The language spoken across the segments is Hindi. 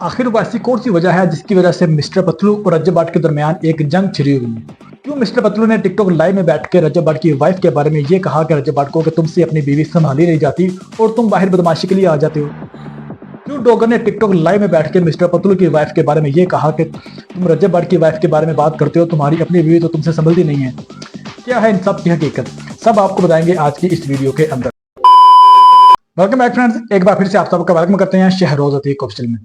आखिर वो ऐसी कौन सी वजह है जिसकी वजह से मिस्टर पतलू और रज्जब भाट के दरमियान एक जंग छिड़ी हुई है? क्यों मिस्टर पतलू ने टिकटॉक लाइव में बैठ के रज्जब भाट की वाइफ के बारे में ये कहा कि रज्जब भाट को कि तुमसे अपनी बीवी संभाली नहीं जाती और तुम बाहर बदमाशी के लिए आ जाते हो? क्यों डोगर ने टिकटॉक लाइव में बैठ के मिस्टर पतलू की वाइफ के बारे में ये कहा कि तुम रज्जब भाट की वाइफ के बारे में बात करते हो, तुम्हारी अपनी बीवी तो तुमसे संभलती नहीं है? क्या है इन सब की हकीकत, सब आपको बताएंगे आज की इस वीडियो के अंदर। वेलकम बैक फ्रेंड्स, एक बार फिर से आप सबका वेलकम करते हैं शहरोज अतीक ऑफिशियल में।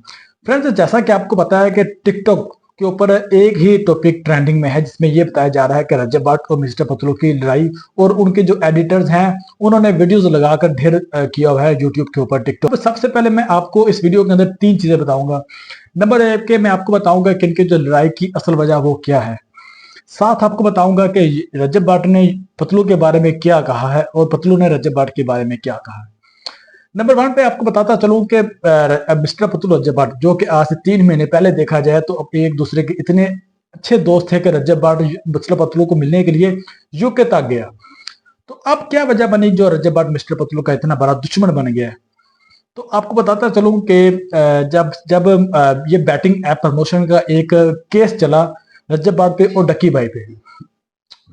फ्रेंड्स, जैसा कि आपको पता है कि टिकटॉक के ऊपर एक ही टॉपिक ट्रेंडिंग में है जिसमें यह बताया जा रहा है कि रज्जब भाट और मिस्टर पतलू की लड़ाई, और उनके जो एडिटर्स हैं उन्होंने वीडियोस लगाकर ढेर किया हुआ है यूट्यूब के ऊपर टिकटॉक। तो सबसे पहले मैं आपको इस वीडियो के अंदर तीन चीजें बताऊंगा। नंबर एक के मैं आपको बताऊंगा कि इनकी जो लड़ाई की असल वजह वो क्या है। साथ आपको बताऊंगा कि रज्जब भाट ने पतलू के बारे में क्या कहा है और पतलू ने रज्जब भाट के बारे में क्या कहा है। नंबर वन पे आपको बताता चलूं कि मिस्टर पतलू रज्जब भाट, जो कि आज से 3 महीने पहले देखा जाए तो अब एक दूसरे के इतने अच्छे दोस्त थे कि रज्जब भाट मिस्टर पतलू को मिलने के लिए यूके तक गया। तो अब क्या वजह बनी जो रज्जब भाट मिस्टर पतलू का इतना बड़ा दुश्मन बन गया है? तो आपको बताता चलूं कि जब जब ये बैटिंग ऐप प्रमोशन का एक केस चला रज्जब भाट पे और डक्की भाई पे,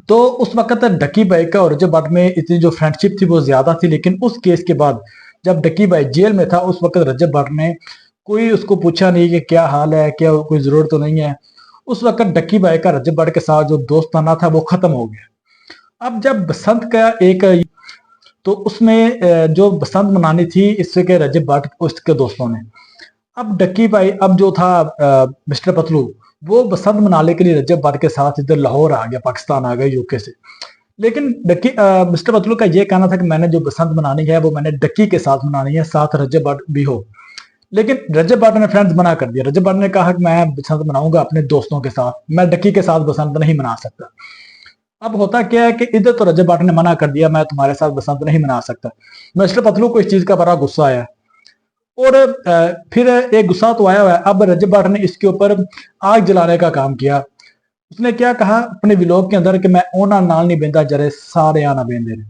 तो उस वक्त डक्की भाई का और रज्जब भाट में इतनी जो फ्रेंडशिप थी वो ज्यादा थी। लेकिन उस केस के बाद जब डक्की भाई जेल में था उस वक्त रज्जब भाट ने कोई उसको पूछा नहीं कि क्या हाल है, क्या कोई जरूरत तो नहीं है। उस वक्त डक्की भाई का रज्जब भाट के साथ जो दोस्ताना था वो खत्म हो गया। अब जब बसंत का एक, तो उसमें जो बसंत मनानी थी इससे के रज्जब भाट उसके दोस्तों ने, अब डक्की भाई अब जो था मिस्टर पतलू वो बसंत मनाने के लिए रज्जब भाट के साथ इधर लाहौर आ गया, पाकिस्तान आ गया यूके से। लेकिन डक्की मिस्टर पतलू का ये कहना था कि मैंने जो बसंत मनानी है वो मैंने डक्की के साथ मनानी है, साथ रज्जब भाट भी हो। लेकिन रज्जब भाट ने फ्रेंड्स मना कर दिया। रज्जब भाट ने कहा कि मैं बसंत मनाऊंगा अपने दोस्तों के साथ, मैं डक्की के साथ बसंत नहीं मना सकता। अब होता क्या है कि इधर तो रज्जब भाट ने मना कर दिया, मैं तुम्हारे साथ बसंत नहीं मना सकता। मिस्टर पतलू को इस चीज का बड़ा गुस्सा आया और फिर एक गुस्सा तो आया हुआ है। अब रज्जब भाट ने इसके ऊपर आग जलाने का काम किया। उसने क्या कहा अपने विलोक के अंदर कि मैं ओना नाल नहीं बेंदा जरे सारे आना बेंदे ने।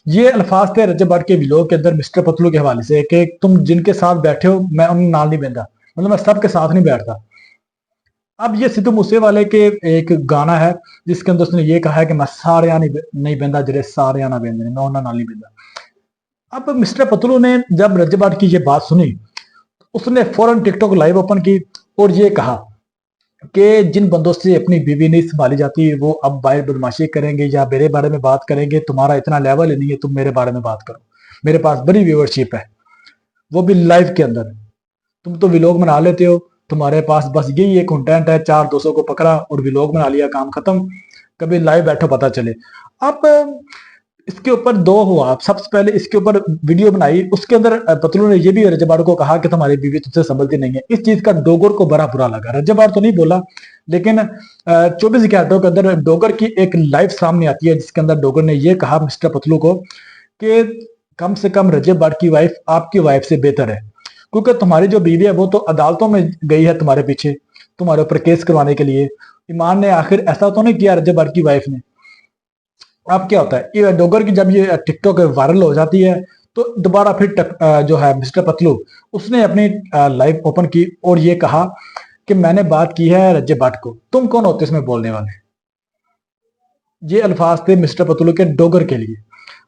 ये अल्फाज थे रज्जब भाट के विलोक के अंदर मिस्टर पतलू के हवाले से कि तुम जिनके साथ बैठे हो मैं उन नाल नहीं बेंदा, मतलब मैं सबके साथ नहीं बैठता। अब ये सिद्धू मूसेवाले के एक गाना है जिसके अंदर उसने ये कहा है कि मैं सारे नहीं बेंदा जरे सारे आना बेंदे ने, मैं ओना नाल नहीं बेंदा। अब मिस्टर पतलू ने जब रज्जब भाट की ये बात सुनी उसने फौरन टिकटॉक लाइव ओपन की और ये कहा कि जिन बंदों से अपनी बीवी नहीं संभाली जाती वो अब बाहर बदमाशी करेंगे या मेरे बारे में बात करेंगे, तुम्हारा इतना लेवल ही नहीं है, तुम मेरे बारे में बात करो। मेरे पास बड़ी व्यूअरशिप है, वो भी लाइव के अंदर। तुम तो व्लॉग बना लेते हो, तुम्हारे पास बस यही एक कंटेंट है, 400-200 को पकड़ा और व्लॉग बना लिया, काम खत्म। कभी लाइव बैठो पता चले। अब इसके ऊपर दो हुआ। सबसे पहले इसके ऊपर वीडियो बनाई, उसके अंदर पतलू ने ये भी रज्जब भाट को कहा कि तुम्हारी बीवी तुझसे संभलती नहीं है। इस चीज का डोगर को बड़ा बुरा लगा। रज्जब भाट तो नहीं बोला, लेकिन 24 घंटों के अंदर डोगर की एक लाइव सामने आती है जिसके अंदर डोगर ने यह कहा मिस्टर पतलू को कि कम से कम रज्जब भाट की वाइफ आपकी वाइफ से बेहतर है, क्योंकि तुम्हारी जो बीवी है वो तो अदालतों में गई है तुम्हारे पीछे, तुम्हारे ऊपर केस करवाने के लिए। ईमान ने आखिर ऐसा तो नहीं किया रज्जब भाट की वाइफ ने। अब क्या होता है ये डोगर की जब ये टिकटॉक वायरल हो जाती है तो दोबारा फिर जो है मिस्टर पतलू उसने अपनी लाइव ओपन की और ये कहा कि मैंने बात की है रज्जब भाट को, तुम कौन होते इसमें बोलने वाले। ये अल्फाज थे मिस्टर पतलू के डोगर के लिए।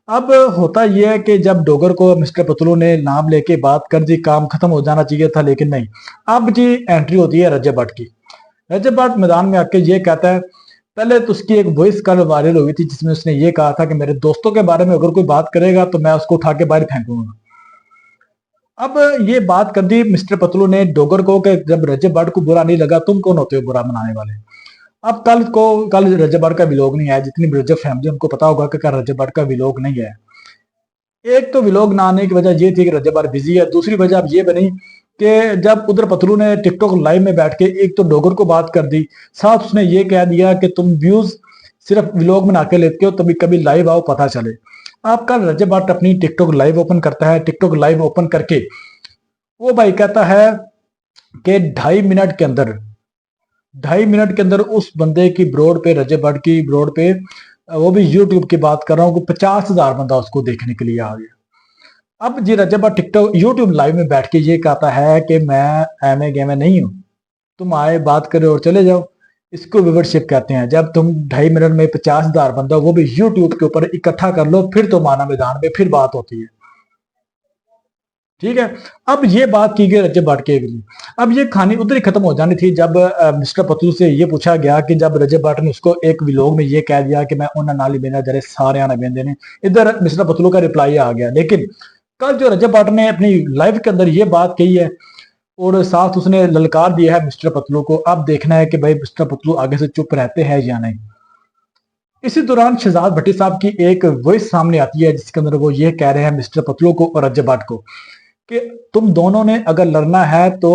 अब होता यह है कि जब डोगर को मिस्टर पतलू ने नाम लेके बात कर दी, काम खत्म हो जाना चाहिए था, लेकिन नहीं। अब जी एंट्री होती है रज्जब भाट की। रज्जब भाट मैदान में आके ये कहता है, पहले तो उसकी एक वॉइस कल वायरल हुई थी जिसमें उसने ये कहा था कि मेरे दोस्तों के बारे में अगर कोई बात करेगा तो मैं उसको उठा के बाहर फेंकूंगा। अब ये बात कर दी मिस्टर पतलू ने डोगर को कि जब रज्जब भाट को बुरा नहीं लगा तुम कौन होते हो बुरा बनाने वाले। अब कल रज्जब भाट का व्लॉग नहीं आया। जितनी भी रज्जब फैमिली उनको पता होगा कि रज्जब भाट का व्लॉग नहीं है। एक तो व्लॉग ना आने की वजह ये थी कि रज्जब भाट बिजी है, दूसरी वजह अब ये बनी कि जब उधर पतलू ने टिकटॉक लाइव में बैठ के एक तो डोगर को बात कर दी, साथ उसने ये कह दिया कि तुम व्यूज सिर्फ व्लॉग बना के लेते हो, तभी कभी लाइव आओ पता चले। आपका रज्जब भाट अपनी टिकटॉक लाइव ओपन करता है। टिकटॉक लाइव ओपन करके वो भाई कहता है कि 2.5 मिनट के अंदर उस बंदे की ब्रॉड पे, रज्जब भाट की ब्रॉड पे, वो भी यूट्यूब की बात कर रहा हूँ, 50,000 बंदा उसको देखने के लिए आ गया। अब जी रजब भाट टिकटॉक यूट्यूब लाइव में बैठ के ये कहता है कि मैं एम गेम नहीं हूँ, तुम आए बात करो और चले जाओ। इसको व्यूवरशिप कहते हैं। जब तुम 2.5 मिनट में 50,000 बंदा वो भी यूट्यूब के ऊपर इकट्ठा कर लो, फिर तुम आना मैदान में, फिर बात होती है। ठीक है। अब ये बात की गई रजब भाट के लिए। अब ये कहानी उधर ही खत्म हो जानी थी जब मिस्टर पतलू से ये पूछा गया कि जब रजब भाट ने उसको एक व्लॉग में ये कह दिया कि मैं उन्हें नाली बेना जरे सारे आना बेंदे ने, इधर मिस्टर पतलू का रिप्लाई आ गया। लेकिन कल जो रजब भाट ने अपनी लाइफ के अंदर ये बात कही है और साथ उसने ललकार दिया है मिस्टर पतलू को, अब देखना है कि भाई मिस्टर पतलू आगे से चुप रहते हैं या नहीं। इसी दौरान शहजाद भट्टी साहब की एक वॉइस सामने आती है जिसके अंदर वो ये कह रहे हैं मिस्टर पतलू को और रजब भाट को कि तुम दोनों ने अगर लड़ना है तो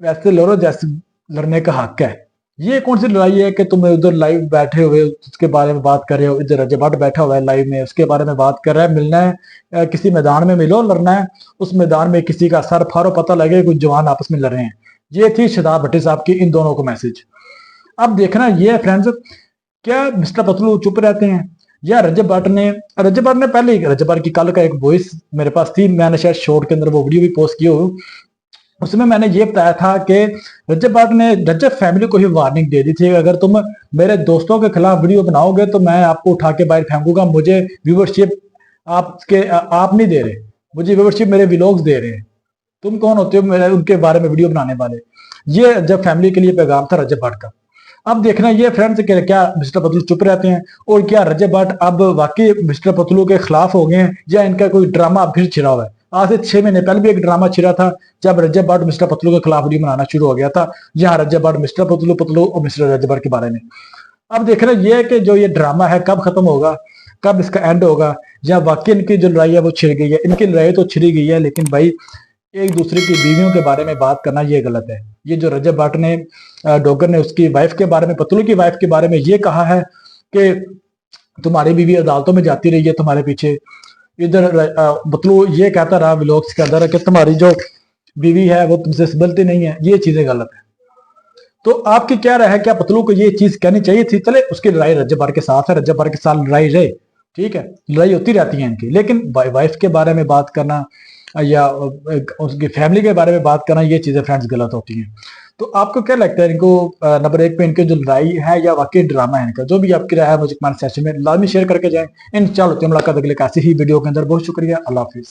वैसे लड़ो जैसे लड़ने का हक है। ये कौन सी लड़ाई है कि तुम उधर लाइव बैठे हुए उसके बारे में बात कर रहे हो, इधर रजब भाट बैठा हुआ है लाइव में उसके बारे में बात कर रहा है। मिलना है किसी मैदान में मिलो, लड़ना है उस मैदान में किसी का सर फारो पता लगे कुछ जवान आपस में लड़ रहे हैं। ये थी शहजाद भट्टी साहब की इन दोनों को मैसेज। अब देखना ये है फ्रेंड्स, क्या मिस्टर पतलू चुप रहते हैं या रजब भाट ने पहले ही रजब भाट की कल का एक वॉइस मेरे पास थी, मैंने शायद शॉर्ट के अंदर वो वीडियो भी पोस्ट की हो, उसमें मैंने ये बताया था कि रजब भाट ने रजब फैमिली को ही वार्निंग दे दी थी, अगर तुम मेरे दोस्तों के खिलाफ वीडियो बनाओगे तो मैं आपको उठा के बाहर फेंकूंगा, मुझे व्यूवरशिप आप नहीं दे रहे, मुझे व्यूवरशिप मेरे व्लॉग्स दे रहे हैं, तुम कौन होते हो मेरे उनके बारे में वीडियो बनाने वाले। ये रजब फैमिली के लिए पैगाम था रजब भाट का। अब देखना ये फ्रेंड्स क्या मिस्टर पतलू चुप रहते हैं और क्या रजब भाट अब वाकई मिस्टर पतलू के खिलाफ हो गए हैं या इनका कोई ड्रामा फिर छिड़ा हुआ है। आज से 6 महीने पहले भी एक ड्रामा छिड़ा था जब रजब भाट मिस्टर पतलू के खिलाफ वीडियो बनाना शुरू हो गया था, जहां रजब भाट मिस्टर पतलू और मिस्टर रजब भाट के बारे में। अब देखना ये है कि जो ये ड्रामा है कब खत्म होगा, कब इसका एंड होगा, या वाकई इनकी जो लड़ाई है वो छिड़ गई है। इनकी लड़ाई तो छिड़ी गई है लेकिन भाई एक दूसरे की बीवियों के बारे में बात करना ये गलत है। ये जो रजब भाट ने डोगर ने उसकी वाइफ के बारे में, पतलू की वाइफ के बारे में ये कहा है कि तुम्हारी बीवी अदालतों में जाती रही है तुम्हारे पीछे, इधर पतलू ये कहता रहा व्लॉग्स के अंदर कि तुम्हारी जो बीवी है वो तुमसे संभलती नहीं है। ये चीजें गलत है। तो आपकी क्या राय है, क्या पतलू को ये चीज कहनी चाहिए थी? चले उसकी लड़ाई रजब भाट के साथ है, रजब भाट के साथ लड़ाई रहे, ठीक है, लड़ाई होती रहती है इनकी, लेकिन वाइफ के बारे में बात करना या उसकी फैमिली के बारे में बात करना ये चीजें फ्रेंड्स गलत होती हैं। तो आपको क्या लगता है इनको नंबर 1 पे इनके जो लड़ाई है या वाकई ड्रामा है इनका? जो भी आपकी राय है मुझे कमेंट सेक्शन में लाजमी शेयर करके जाएं। इंशाल्लाह मुलाकात अगले ऐसी ही वीडियो के अंदर। बहुत शुक्रिया, अल्लाह हाफिज।